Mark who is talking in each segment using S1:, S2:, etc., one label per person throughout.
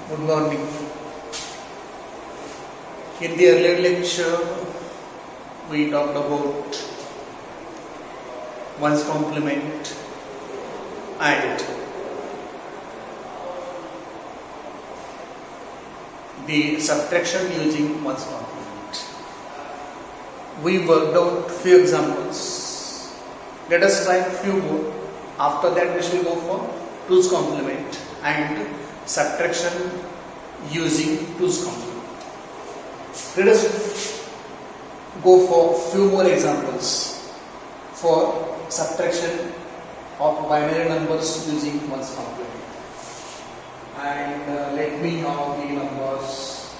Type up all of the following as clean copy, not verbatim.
S1: Good morning. In the earlier lecture, we talked about one's complement and the subtraction using one's complement. We worked out few examples. Let us try few more. After that, we shall go for 2's complement and subtraction using 2's complement. Let us go for few more examples for subtraction of binary numbers using 1's complement. And let me have the numbers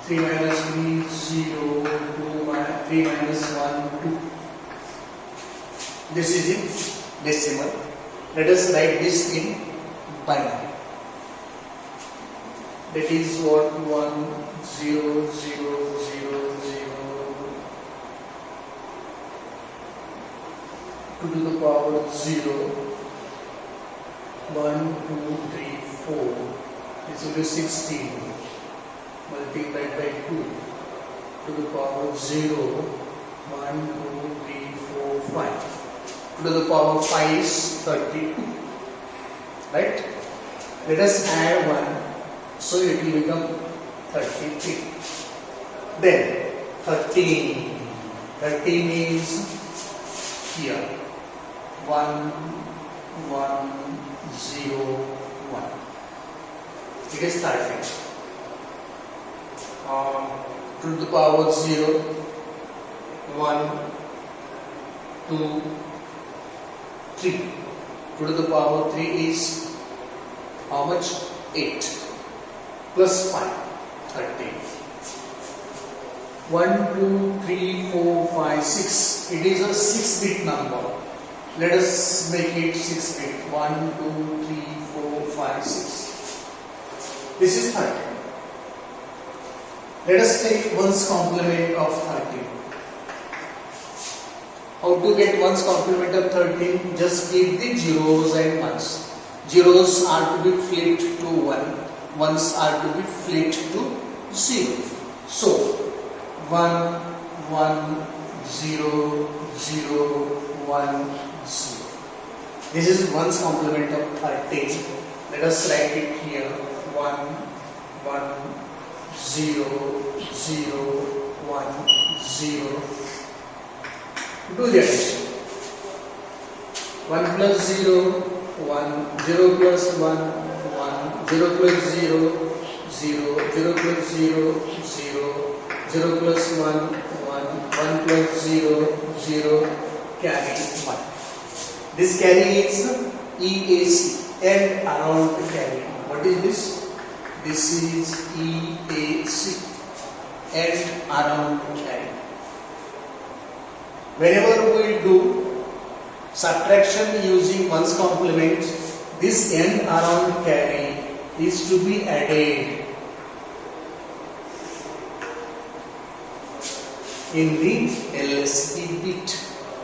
S1: 3 minus 3, 0, 2, 3 minus 1, 2. This is in decimal. Let us write this in binary. That is what 1, 0, 0, 0, 0, 2 to the power 0, 1, 2, 3, 4. This will be 16 multiplied by 2 to the power 0, 1, 2, 3, 4, 5. To the power 5 is 32. Right? Let us add 1, so it will become 33. Then 13. 13 is here. 1, 1, 0, 1. It is 13. To the power 0, 1, 2, 3. To the power 3 is how much? 8 plus 5, 13. 1, 2, 3, 4, 5, 6. It is a 6-bit number. Let us make it 6-bit. 1, 2, 3, 4, 5, 6. This is 13. Let us take 1's complement of 13. How to get 1's complement of 13? Just keep the zeros and ones. Zeros are to be flipped to 1. Ones are to be flipped to 0. So 1, 1, 0, 0, 1, 0. This is 1's complement of 13. Let us write it here. 1, 1, 0, 0, 1, 0. Do the addition. 1 plus 0, 1, 0 plus 1, 1, 0 plus 0, 0, 0 plus 0, 0, 0 plus 1, 1, 1 plus 0, 0, carry 1. This carry is EAC, and around carry. What is this? This is EAC, and around carry. Whenever we do subtraction using 1's complement, this n around carry is to be added in the LSB bit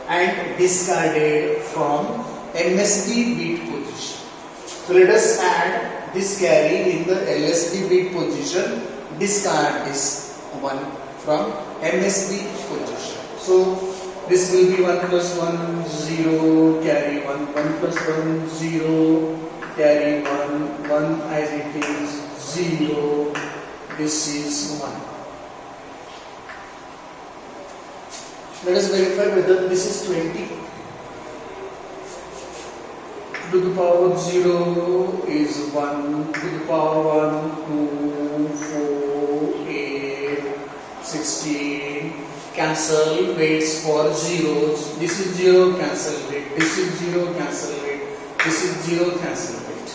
S1: and discarded from MSB bit position. So let us add this carry in the LSB bit position, discard this 1 from MSB position. So this will be 1 plus 1, 0, carry 1, 1 plus 1, 0, carry 1, 1 as it is 0, this is 1. Let us verify whether this is 20. To the power 0 is 1, to the power 1, 2, 4, 8, 16. Cancel weights for zeros. This is 0, cancel weight. This is 0, cancel weight. This is 0, cancel weight.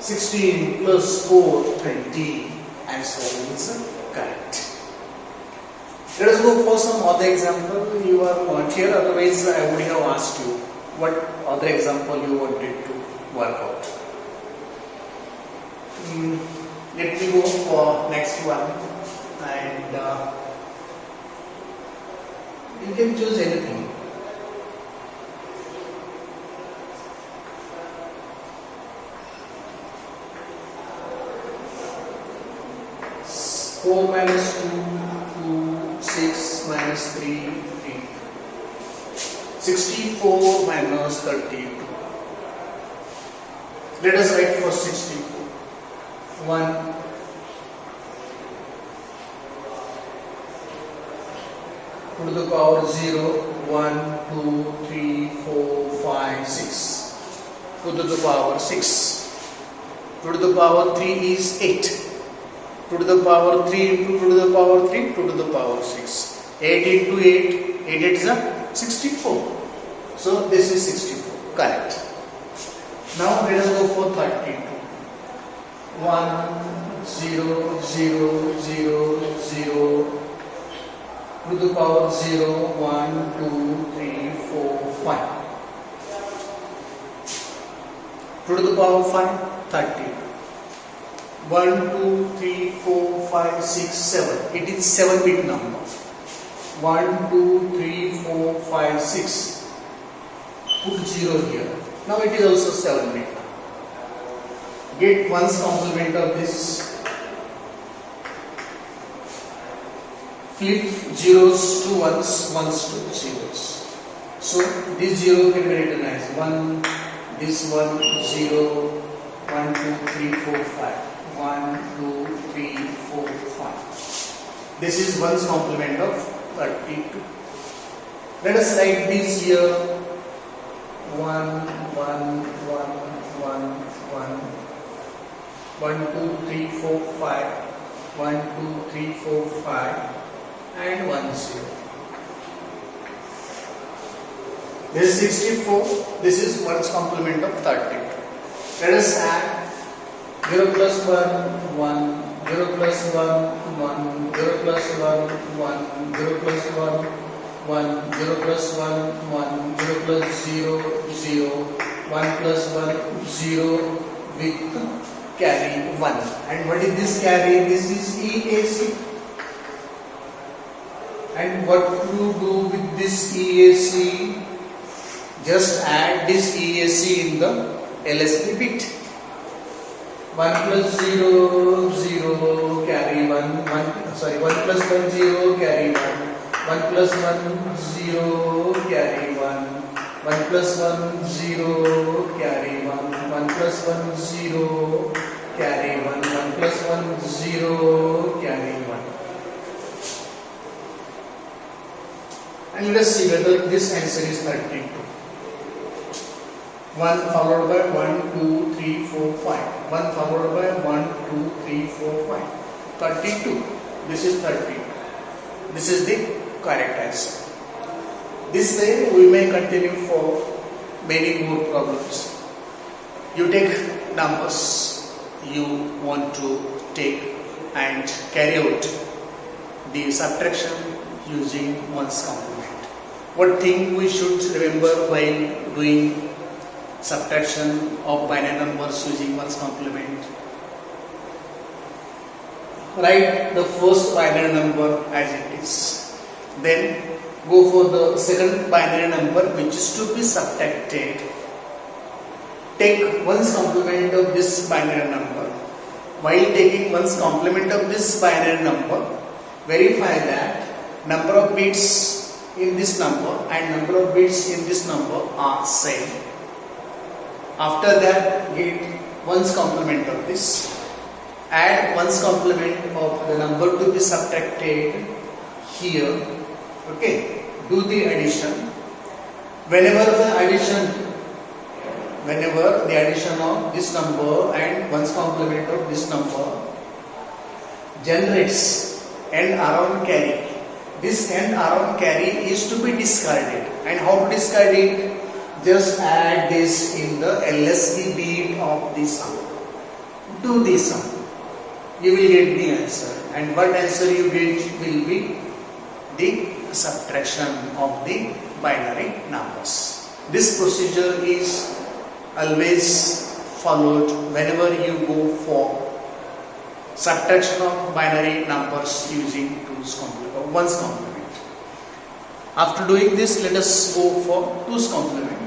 S1: 16 plus 4, 20. Answer is correct. Let us go for some other example. You are not here, otherwise I would have asked you what other example you wanted to work out. Let me go for next one, and you can choose anything. 4 minus 2, 2, 6 minus 3, 3. 64 minus 32. Let us write for 64. 1 to the power 0, 1, 2, 3, 4, 5, 6. To the power 6. To the power 3 is 8. To the power 3 into to the power 3 to the power 6. 8 into 8, 8 is 64. So this is 64. Correct. Now let us go for 32. 1, 0, 0, 0, 0. To the power 0, 1, 2, 3, 4, 5. To the power 5, 30. 1, 2, 3, 4, 5, 6, 7. It is 7-bit number. 1, 2, 3, 4, 5, 6. Put 0 here. Now it is also 7-bit. Get ones complement of this. Flip zeros to ones, ones to zeros. So this 0 can be written as 1, this 1, 0, 1, 2, 3, 4, 5. 1, 2, 3, 4, 5. This is ones complement of 32. Let us write this here. 1, 1, 1, 1, 1. 1, 2, 3, 4, 5. 1, 2, 3, 4, 5. And 1, 0. This is 64. This is ones complement of 32. Let us add 0 plus 1, 1, 0 plus 1, 1, 0 plus 1, 1, 0 plus 1, 1, 0 plus 1, 1, 0 plus 0, 0, 1 plus 1, 0 with carry 1. And what is this carry? This is EAC. And what to do with this EAC? Just add this EAC in the LSB bit. 1 plus 0, 0, carry 1, 1 plus 1, 0, carry 1, 1 plus 1, 0, carry 1, 1 plus 1, 0, carry 1, 1 plus 1, 0, carry 1, 1 plus 1, 0, carry 1. And let us see whether this answer is 32. 1 followed by 1, 2, 3, 4, 5. 1 followed by 1, 2, 3, 4, 5. 32. This is 32. This is the correct answer. This way we may continue for many more problems. You take numbers you want to take and carry out the subtraction using ones complement. What thing we should remember while doing subtraction of binary numbers using ones complement? Write the first binary number as it is. Then go for the second binary number which is to be subtracted. Take ones complement of this binary number. While taking ones complement of this binary number, verify that number of bits in this number and number of bits in this number are same. After that, get ones complement of this. Add ones complement of the number to be subtracted here. Okay, do the addition. Whenever the addition of this number and ones complement of this number generates n around carry, this n around carry is to be discarded. And how to discard it? Just add this in the LSB bit of the sum. Do the sum. You will get the answer. And what answer you get will be the subtraction of the binary numbers. This procedure is always followed whenever you go for subtraction of binary numbers using ones complement. After doing this, let us go for twos complement.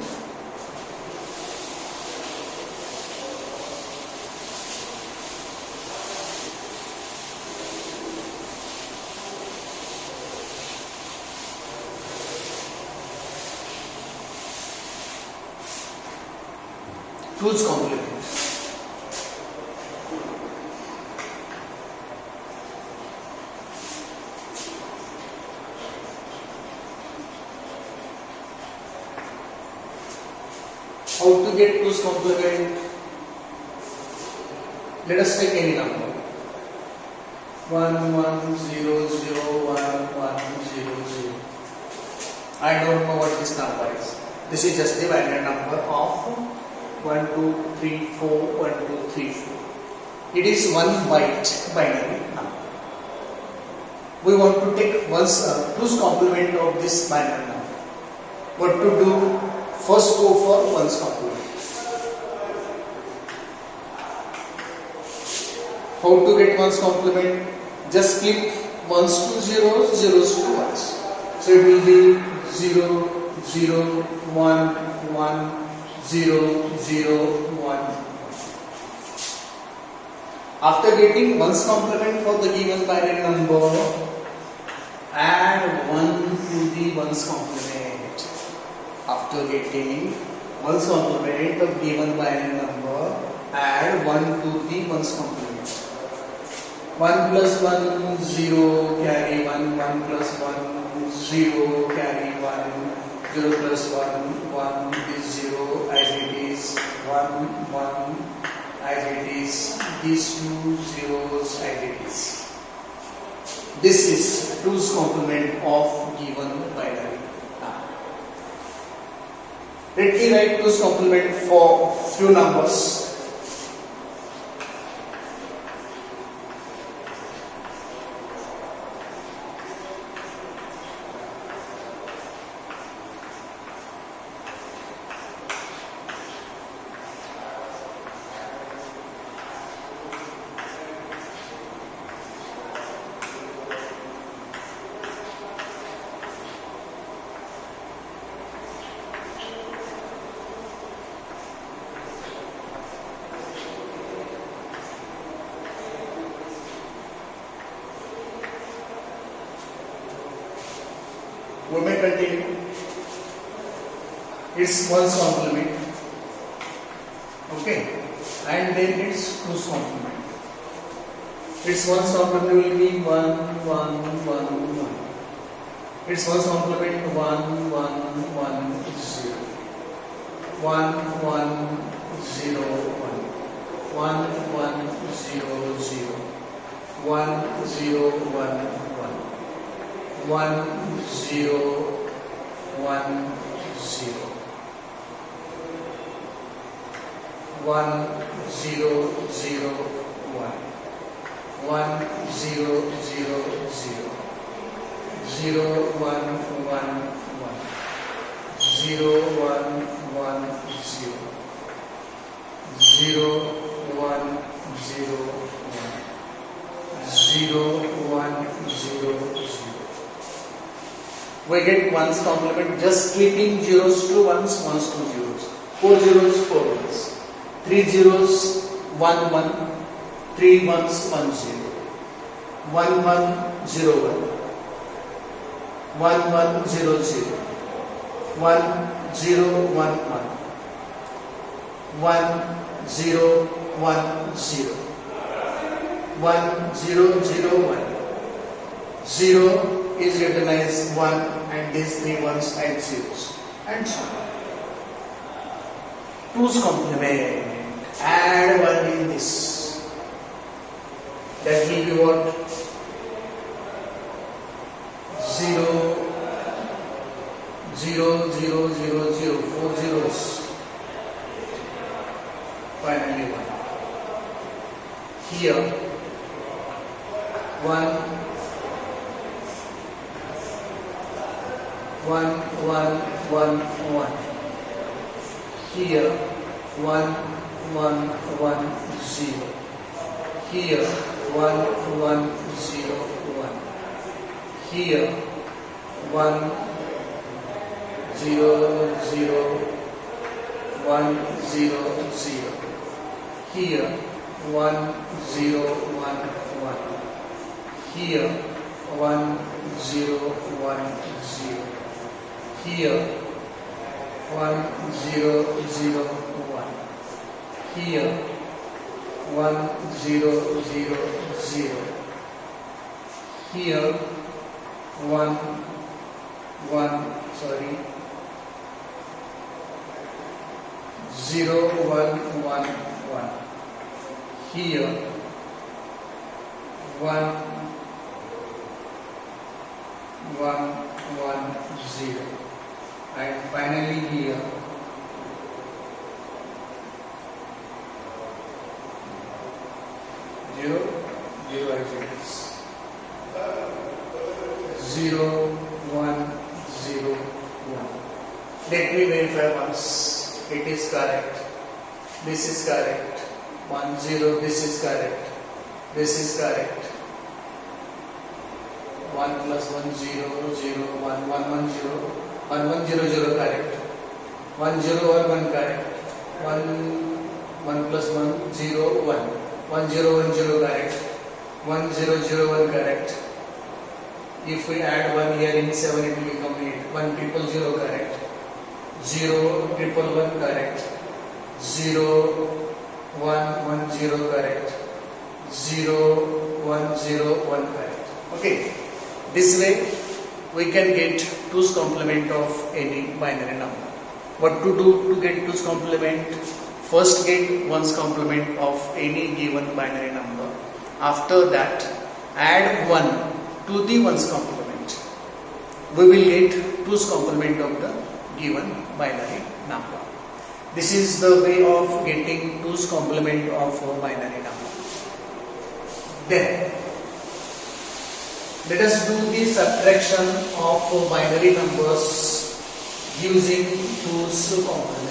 S1: 2's complement. How to get 2's complement? Let us take any number. 1 1 0 0 1 1 0 0. I don't know what this number is. This is just the binary number of 1 2 3 4 1 2 3 4. It is 1 byte binary number. We want to take 2's complement of this binary number. What to do? First go for 1's complement. How to get 1's complement? Just flip 1's to zeros, zeros to 1's. So it will be 0 0 1 1 0 0 1. After getting 1's complement for the given binary number, add 1 to the 1's complement. After getting 1's complement of given binary number, add 1 to the 1's complement. 1 plus 1 0 carry 1, 1 plus 1 0 carry 1, 0 plus 1 1 is 0 as it is, 1 1 as it is, these two zeros as it is. This is 2's complement of given binary number. Let me write 2's complement for few numbers. We may continue. It's 1's complement, okay, and then it's 2's complement. Its 1's complement will be 1 1 1 1. Its 1's complement 1 1 1 0 1 1 0 1 1 1 0 0 1 0 1 1 1 0 1 0 1 0 0 1 1 0 0 0 0 1 1 1 0 1 1 0 0 1 0 1 0 1 0 0. We get 1's complement just keeping zeros to 1's, 1's to zeros. 4 zeros, 4 1's. 3 zeros, 1 1. 3 1's, 1 0. 1 1 0 1. 1 1 0 0. 1 0 1 1. 1 0 1 0. 1 0 0 1. 0 is written as 1 and these 3 1's and zeros and so on. 2's complement, add 1 in this. That will be what? 0 0 0 0 0, 4 zeros. Finally 1. Here 1 1 1 1 1. Here 1 1 1 0. Here 1 1 0 1. Here 1 0 0 1 0 0. Here 1 0 1 1. Here 1 0 1 0. Here 1 0 0 1. here 1 0 0 0, here 1 1 sorry 0 1 1 1, here 1 1 1 0, and finally here 0 0 as it is, 0 1 0 1. Let me verify once. It is correct. This is correct. 1 0. This is correct. This is correct. 1 plus 1 0 0 1 1 1 0 1 1 0 0 correct. 1 0 1 1 correct. 1 1 plus 1 0 1 1 0 1 0 correct. 1 0 0 1 correct. If we add 1 here in 7, it will become 8. 1 triple 0 correct. 0 triple 1 correct. 0 1 1 0 correct. 0 1 0 1 correct. Okay. This way we can get 2's complement of any binary number. What to do to get 2's complement? First get 1's complement of any given binary number. After that, add 1 to the 1's complement. We will get 2's complement of the given binary number. This is the way of getting 2's complement of a binary number. Then, let us do the subtraction of binary numbers using 2's complement.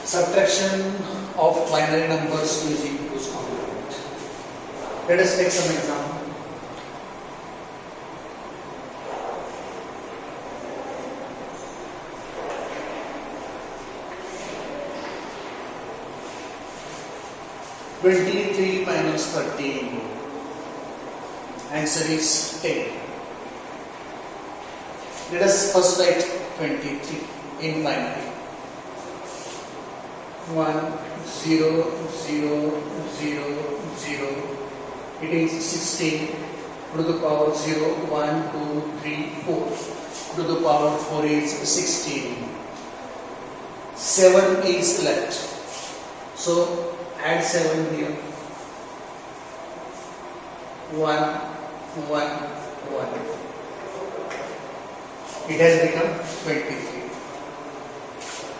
S1: Subtraction of binary numbers using 2's complement. Let us take some example. (23 minus 13). Answer is 10. Let us first write 23 in binary. 1 0 0 0 0. It is 16 to the power 0 1 2 3 4 to the power 4 is 16. 7 is left, so add 7 here. 1 1 1. It has become 23.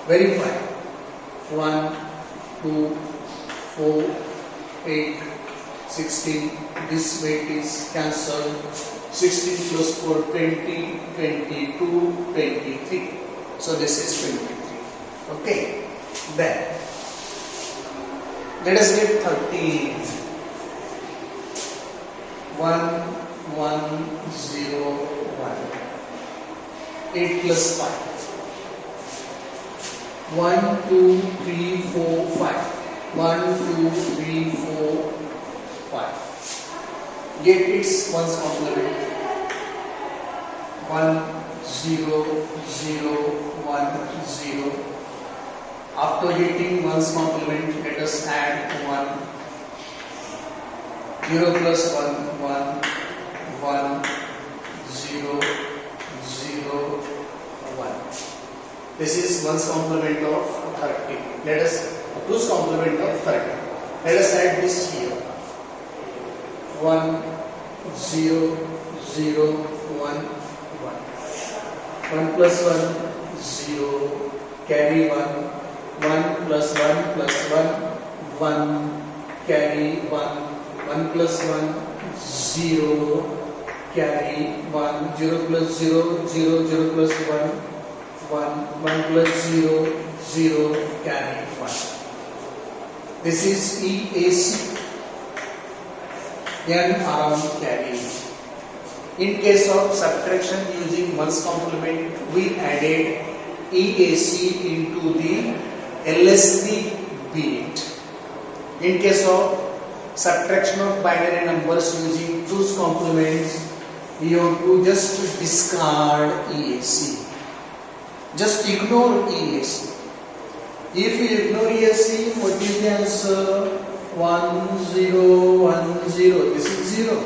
S1: Verify. 1 2 4 8 16. This weight is cancelled. 16 plus 4 20 22 23. So this is 23. Okay. Then let us get 13. 1 1 0 1. 8 plus 5. 1 2 3 4 5. 1 2 3 4 5. Get its 1's complement. 1 0 0 1 0. After getting 1's complement, let us add 1. 0 plus 1 1 1 0 0 1. This is 1's complement of 30. Let us 2's complement of 30. Let us add this here. 1 0 0 1 1. 1 plus 1 0. Carry 1. 1 plus 1 plus 1 1. Carry 1. 1 plus 1 0. Carry 1. 0 plus 0 0 0 plus 1 1 1 plus 0 0. Carry 1. This is EAC. N around carry. In case of subtraction using 1's complement, we added EAC into the LSB bit. In case of subtraction of binary numbers using 2's complements, you have to just discard EAC. Just ignore EAC. If you ignore EAC, what is the answer? 1 0 1 0. This is 0.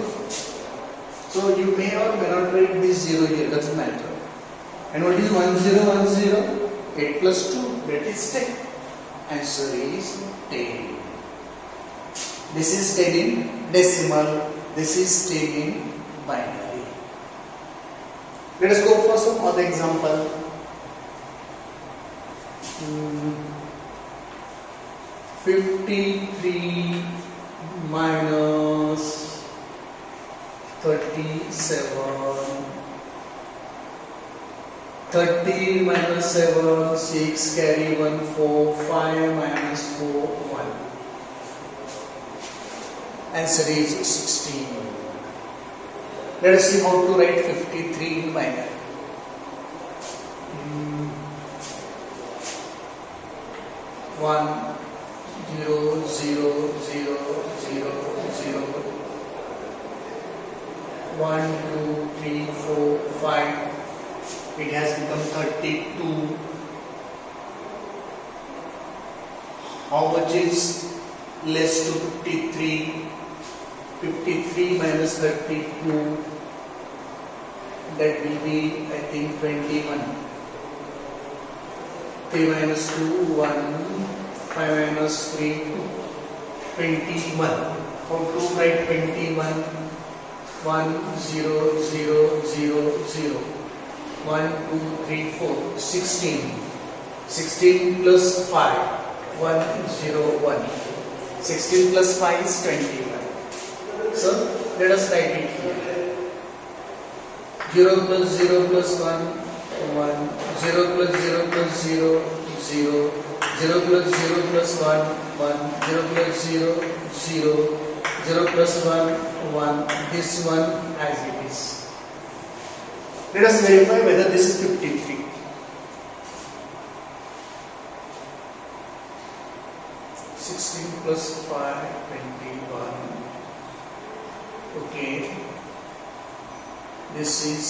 S1: So you may or may not write this 0 here, doesn't matter. And what is 1 0 1 0? 8 plus 2, that is 10. Answer is 10. This is 10 in decimal, this is 10 in binary. Let us go for some other example. 53 minus 37. 30 minus 7, 6, carry 1, 4, 5 minus 4, 1. Answer is 16. Let us see how to write 53 in binary. 1 0 0 0 0 0 1 2 3 4 5. It has become 32. How much is less to 53? 53 minus 32, that will be, I think, 21. 3 minus 2, 1. 5 minus 3, 21. How to write 21? 1 0 0 0 0. 1 2 3 4 16. 16 plus 5, 1 0 1. 16 plus 5 is 21. So let us write it here. 0 plus 0 plus 1, 1. 0 plus 0 plus 0, 0. 0 plus 0 plus 1, 1. 0 plus 0, 0. 0 plus 1, 1. This one as it is. Let us verify whether this is 53. 16 plus 5, 21. Okay. This is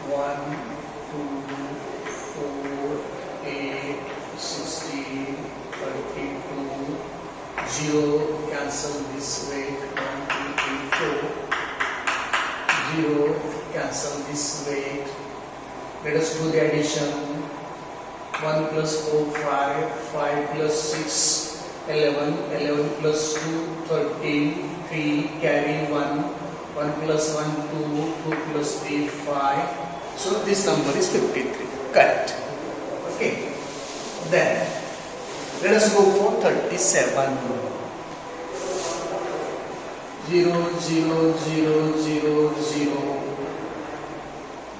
S1: 1 2 4 8 16 32. 0 cancel this weight. 1 2 3 4. 0 cancel this weight. Let us do the addition. 1 plus 4 5. 5 plus 6 11. 11 plus 2 13. 3 carry 1. 1 plus 1 2. 2 plus 3 5. So this number is 53. Correct. Okay. Then let us go for 37. 0 0 0 0 0.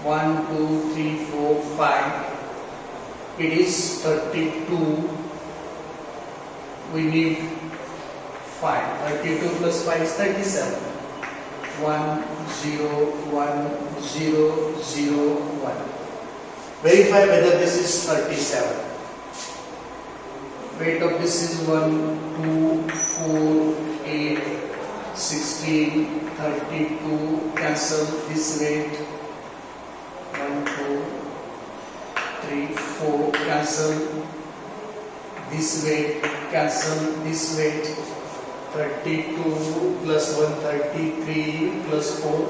S1: 1 2 3 4 5. It is 32. We need 5. 32 plus 5 is 37. 1 0 1 0 0 1. Verify whether this is 37. Weight of this is 1 2 4 8 16 32. Cancel this weight. 1 2 3 4. Cancel this weight. Cancel this weight. 32 plus 1 33 plus 4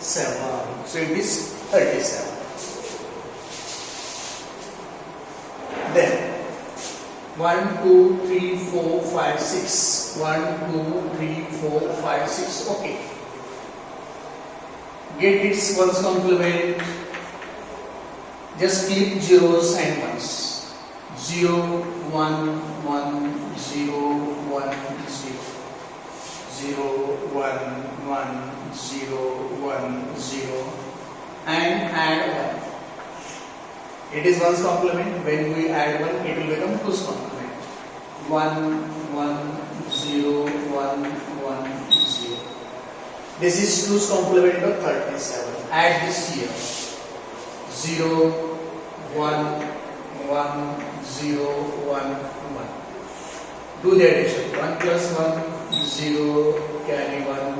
S1: 37. So it is 37. Then 1 2 3 4 5 6. 1 2 3 4 5 6. Okay. Get its ones complement. Just flip zeros and ones. 0 1 1 0 1 0. 0 1 1 0, 1, 0 and add 1. It is 1's complement. When we add 1, it will become 2's complement. 1, 1, 0, 1, 1, 0. This is 2's complement of 37. Add this here. 0, 1, 1, 0, 1, 1. Do the addition. 1 plus 1, 0, carry 1.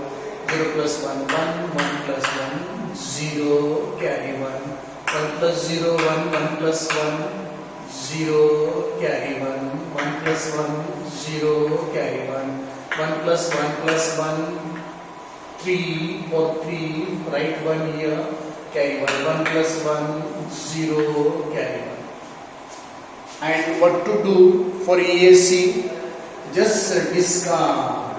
S1: 0 plus 1, 1, 1 plus 1, 0, carry 1. 1 plus 0, 1, 1 plus 1, 0, carry 1. 1 plus 1, 0, carry 1. 1 plus 1 plus 1, 3, for 3, write 1 here, carry 1. 1 plus 1, 0, carry 1. And what to do for EAC? Just discard.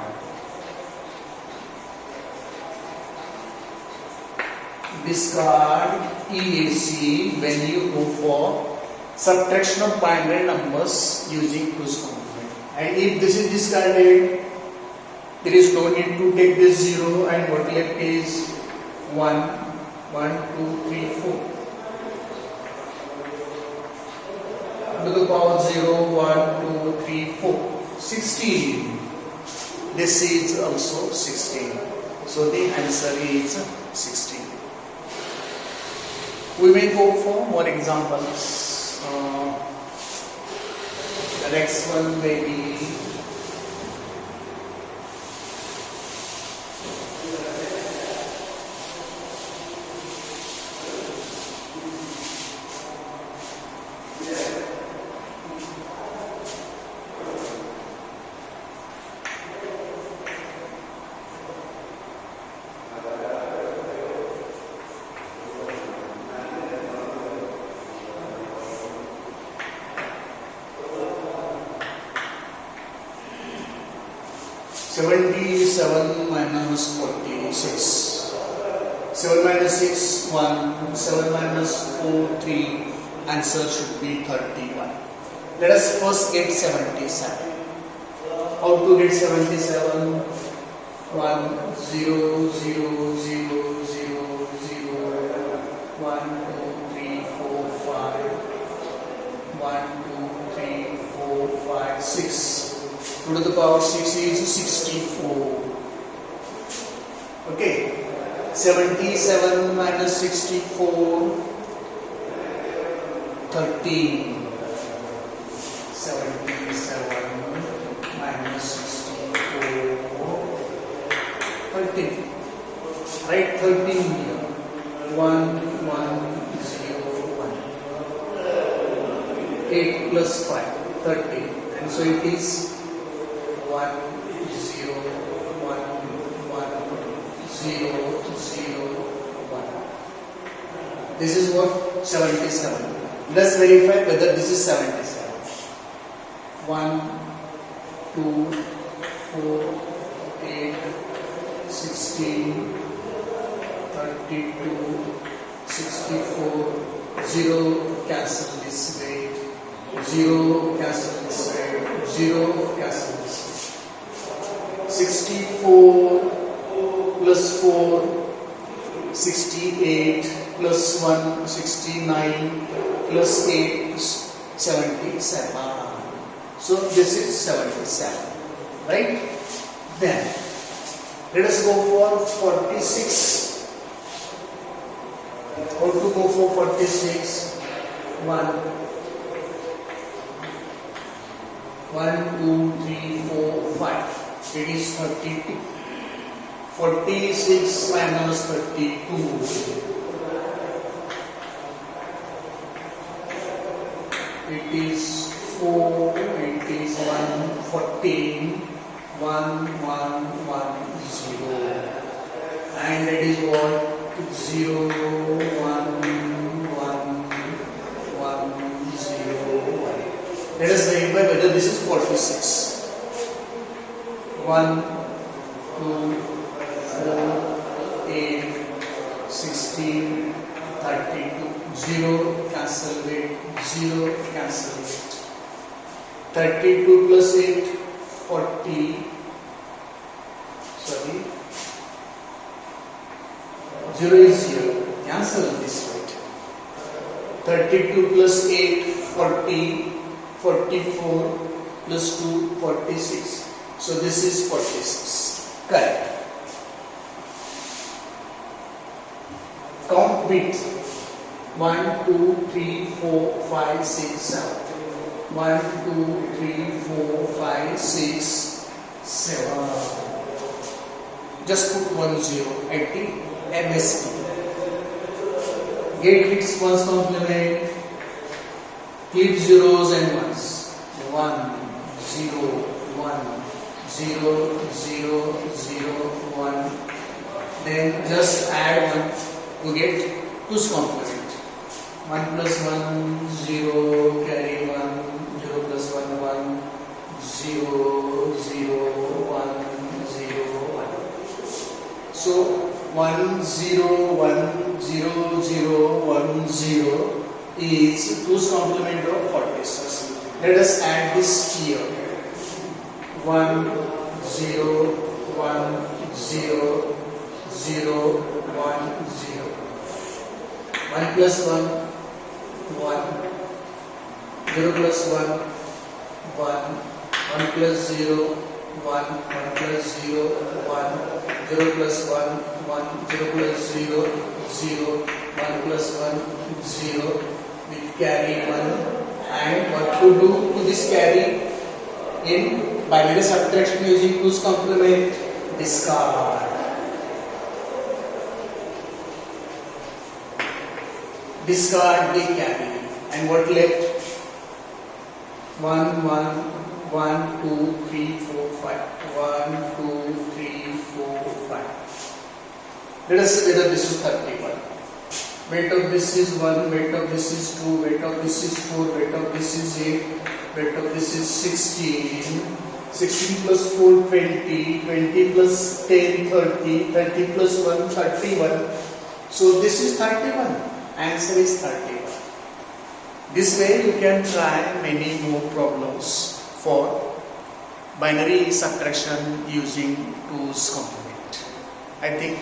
S1: Discard EAC when you go for subtraction of binary numbers using 2's complement. And if this is discarded, there is no need to take this 0, and what left is 1, 1, 2, 3, 4. To the power 0, 1, 2, 3, 4. 16. This is also 16. So the answer is 16. We may go for more examples. The next one may be (77 minus 46). 7 minus 6, 1. 7 minus 4, 3. Answer should be 31. Let us first get 77. How to get 77? 1, 0, 0, 0, 0, 0, 1, 2, 3, 4, 5. 1, 2, 3, 4, 5, 6. 2 to the power 6 is 64. Okay. 77 minus 64, 13. 77 minus 64, 13. Write 13 here. 1, 1, 0, 1. 8 plus 5, 13. And so it is 1, 0, 1, 1, 0, 0, 1. This is what? 77. Let's verify whether this is 77. 1, 2, 4, 8, 16, 32, 64, 0, cancel this way, 0, cancel this way, 0, cancel this way. 64 plus 4, 68 plus 1, 69 plus 8, 77. So this is 77, right? Then let us go for 46. How to go for 46? 1, 2, 3, 4, 5. It is 32. 46 minus 32. It is 4, it is 1, 14, 1, 1, 1, 0. And it is what? 0, 1, 1, 1, 0, 1. Let us verify whether this is 46. 1, 2, 4, 8, 16, 32. 0, cancel it. 0, cancel it. 32 plus 8, 40. Sorry. 0 is 0. Cancel this right. 32 plus 8, 40, 44 plus 2, 46. So this is 46. Correct. Count bits. 1, 2, 3, 4, 5, 6, 7. 1, 2, 3, 4, 5, 6, 7. Just put 1 0 at the MSP. Get bits ones complement. Keep zeros and ones. 1, 0, 1, 0, 0, 0, 1. Then just add 1 to get 2's complement. 1 plus 1, 0, carry 1, 0 plus 1, 1, 0, 0, 1, 0, 1. So 1, 0, 1, 0, 0, 1, 0 is 2's complement of 46. Let us add this here. 1, 0, 1, 0, 0, 1, 0. 1 plus 1, 1. 0 plus 1, 1. 1 plus 0, 1. 1 plus 0, 1. 0 plus 1, 1. 0 plus 0, 0. 1 plus 1, 0. We carry 1. And what to do to this carry? In binary subtraction using 2's complement, discard. Discard the carry. And what left? 1, 1, 1, 2, 3, 4, 5. 1, 2, 3, 4, 5. Let us say whether this is 31. Weight of this is 1, weight of this is 2, weight of this is 4, weight of this is 8, weight of this is 16. 16 plus 4, 20, 20 plus 10, 30, 30 plus 1, 31. So this is 31. Answer is 31. This way you can try many more problems for binary subtraction using 2's complement. I think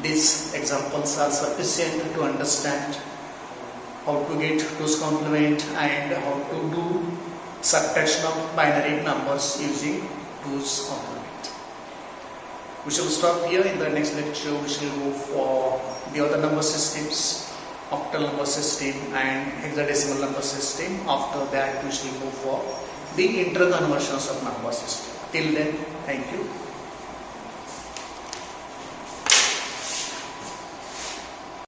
S1: these examples are sufficient to understand how to get 2's complement and how to do subtraction of binary numbers using 2's complement. We shall stop here. In the next lecture we shall go for the other number systems, octal number system and hexadecimal number system. After that we shall go for the interconversions of number system. Till then, thank you.